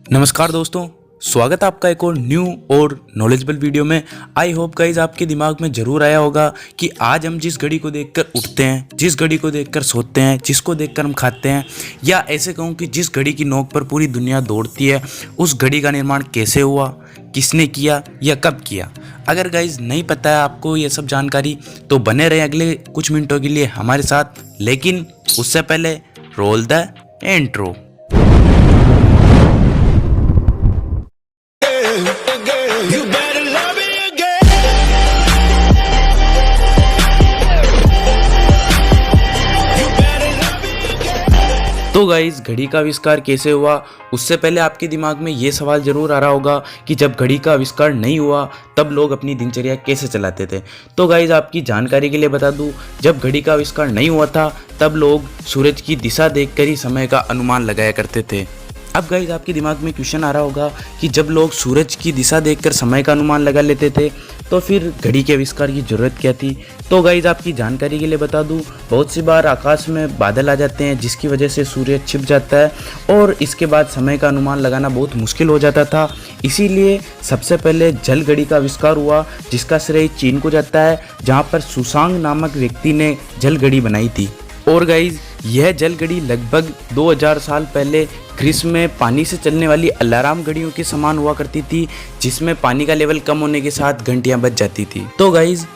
नमस्कार दोस्तों, स्वागत है आपका एक और न्यू और नॉलेजेबल वीडियो में। आई होप गाइज आपके दिमाग में ज़रूर आया होगा कि आज हम जिस घड़ी को देखकर उठते हैं, जिस घड़ी को देखकर सोते हैं, जिसको देखकर हम खाते हैं, या ऐसे कहूँ कि जिस घड़ी की नोक पर पूरी दुनिया दौड़ती है, उस घड़ी का निर्माण कैसे हुआ, किसने किया या कब किया। अगर गाइज नहीं पता है आपको ये सब जानकारी तो बने रहे अगले कुछ मिनटों के लिए हमारे साथ, लेकिन उससे पहले रोल द इंट्रो। तो गाइज घड़ी का आविष्कार कैसे हुआ, उससे पहले आपके दिमाग में ये सवाल जरूर आ रहा होगा कि जब घड़ी का आविष्कार नहीं हुआ तब लोग अपनी दिनचर्या कैसे चलाते थे। तो गाइज आपकी जानकारी के लिए बता दूं, जब घड़ी का आविष्कार नहीं हुआ था तब लोग सूरज की दिशा देखकर ही समय का अनुमान लगाया करते थे। अब गाइज आपके दिमाग में क्वेश्चन आ रहा होगा कि जब लोग सूरज की दिशा देखकर समय का अनुमान लगा लेते थे तो फिर घड़ी के आविष्कार की ज़रूरत क्या थी। तो गाइज आपकी जानकारी के लिए बता दूं, बहुत सी बार आकाश में बादल आ जाते हैं जिसकी वजह से सूर्य छिप जाता है और इसके बाद समय का अनुमान लगाना बहुत मुश्किल हो जाता था। इसीलिए सबसे पहले जल घड़ी का आविष्कार हुआ, जिसका श्रेय चीन को जाता है, जहाँ पर सुसांग नामक व्यक्ति ने जल घड़ी बनाई थी। और गाइज यह जल घड़ी लगभग 2000 साल पहले ग्रीस में पानी से चलने वाली अलार्म घड़ियों के समान हुआ करती थी, जिसमें पानी का लेवल कम होने के साथ घंटियां बज जाती थी। तो गाइज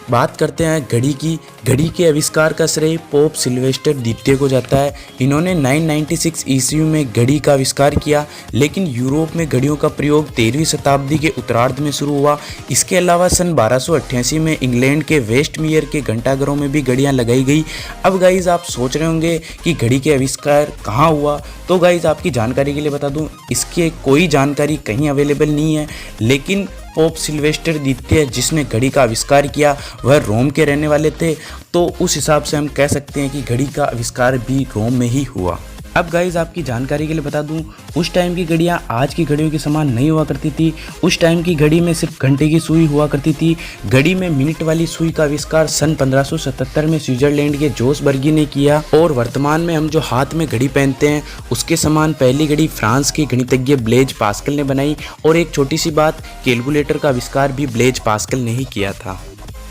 बात करते हैं घड़ी की। घड़ी के आविष्कार का श्रेय पोप सिल्वेस्टर द्वितीय को जाता है। इन्होंने 996 ईस्वी में घड़ी का आविष्कार किया, लेकिन यूरोप में घड़ियों का प्रयोग 13वीं शताब्दी के उत्तरार्ध में शुरू हुआ। इसके अलावा सन 1288 में इंग्लैंड के वेस्टमियर के घंटाघरों में भी घड़ियां लगाई गई। अब गाइज आप सोच रहे होंगे कि घड़ी के आविष्कार कहाँ हुआ। तो गाइज आपकी जानकारी के लिए बता दूं, इसकी कोई जानकारी कहीं अवेलेबल नहीं है, लेकिन पोप सिल्वेस्टर द्वितीय जिसने घड़ी का आविष्कार किया वह रोम के रहने वाले थे, तो उस हिसाब से हम कह सकते हैं कि घड़ी का आविष्कार भी रोम में ही हुआ। अब गाइज आपकी जानकारी के लिए बता दूं, उस टाइम की घड़ियां आज की घड़ियों के समान नहीं हुआ करती थी। उस टाइम की घड़ी में सिर्फ घंटे की सुई हुआ करती थी। घड़ी में मिनट वाली सुई का आविष्कार सन 1577 में स्विट्जरलैंड के जोस बर्गी ने किया। और वर्तमान में हम जो हाथ में घड़ी पहनते हैं उसके समान पहली घड़ी फ्रांस के गणितज्ञ ब्लेज पास्कल ने बनाई। और एक छोटी सी बात, कैलकुलेटर का आविष्कार भी ब्लेज पास्कल ने ही किया था।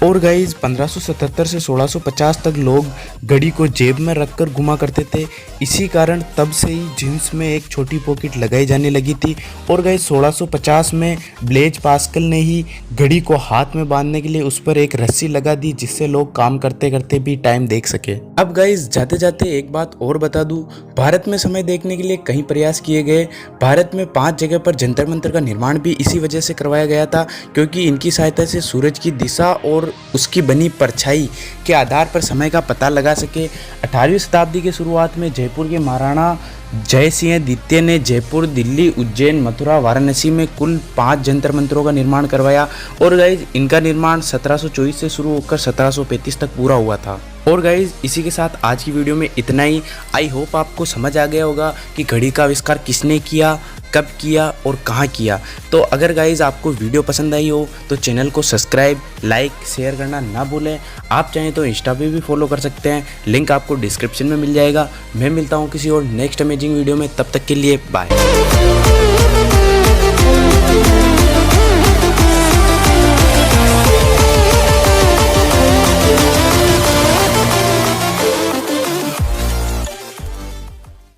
और गाइज 1577 से 1650 तक लोग घड़ी को जेब में रखकर घुमा करते थे। इसी कारण तब से ही जींस में एक छोटी पॉकेट लगाई जाने लगी थी। और गाइज 1650 में ब्लेज पास्कल ने ही घड़ी को हाथ में बांधने के लिए उस पर एक रस्सी लगा दी, जिससे लोग काम करते करते भी टाइम देख सके। अब गाइज जाते जाते एक बात और बता दूं, भारत में समय देखने के लिए कई प्रयास किए गए। भारत में 5 जगह पर जंतर मंतर का निर्माण भी इसी वजह से करवाया गया था, क्योंकि इनकी सहायता से सूरज की दिशा और उसकी बनी परछाई के आधार पर समय का पता लगा सके। 18वीं शताब्दी के शुरुआत में जयपुर के महाराणा जय सिंह द्वितीय ने जयपुर, दिल्ली, उज्जैन, मथुरा, वाराणसी में कुल 5 जंतर मंतरों का निर्माण करवाया। और गाइज इनका निर्माण 1724 से शुरू होकर 1735 तक पूरा हुआ था। और गाइज इसी के साथ आज की वीडियो में इतना ही। आई होप आपको समझ आ गया होगा कि घड़ी का आविष्कार किसने किया, कब किया और कहाँ किया। तो अगर गाइज आपको वीडियो पसंद आई हो तो चैनल को सब्सक्राइब, लाइक, शेयर करना ना भूलें। आप चाहें तो इंस्टा पे भी फॉलो कर सकते हैं, लिंक आपको डिस्क्रिप्शन में मिल जाएगा। मैं मिलता हूँ किसी और नेक्स्ट अमेजिंग वीडियो में, तब तक के लिए बाय।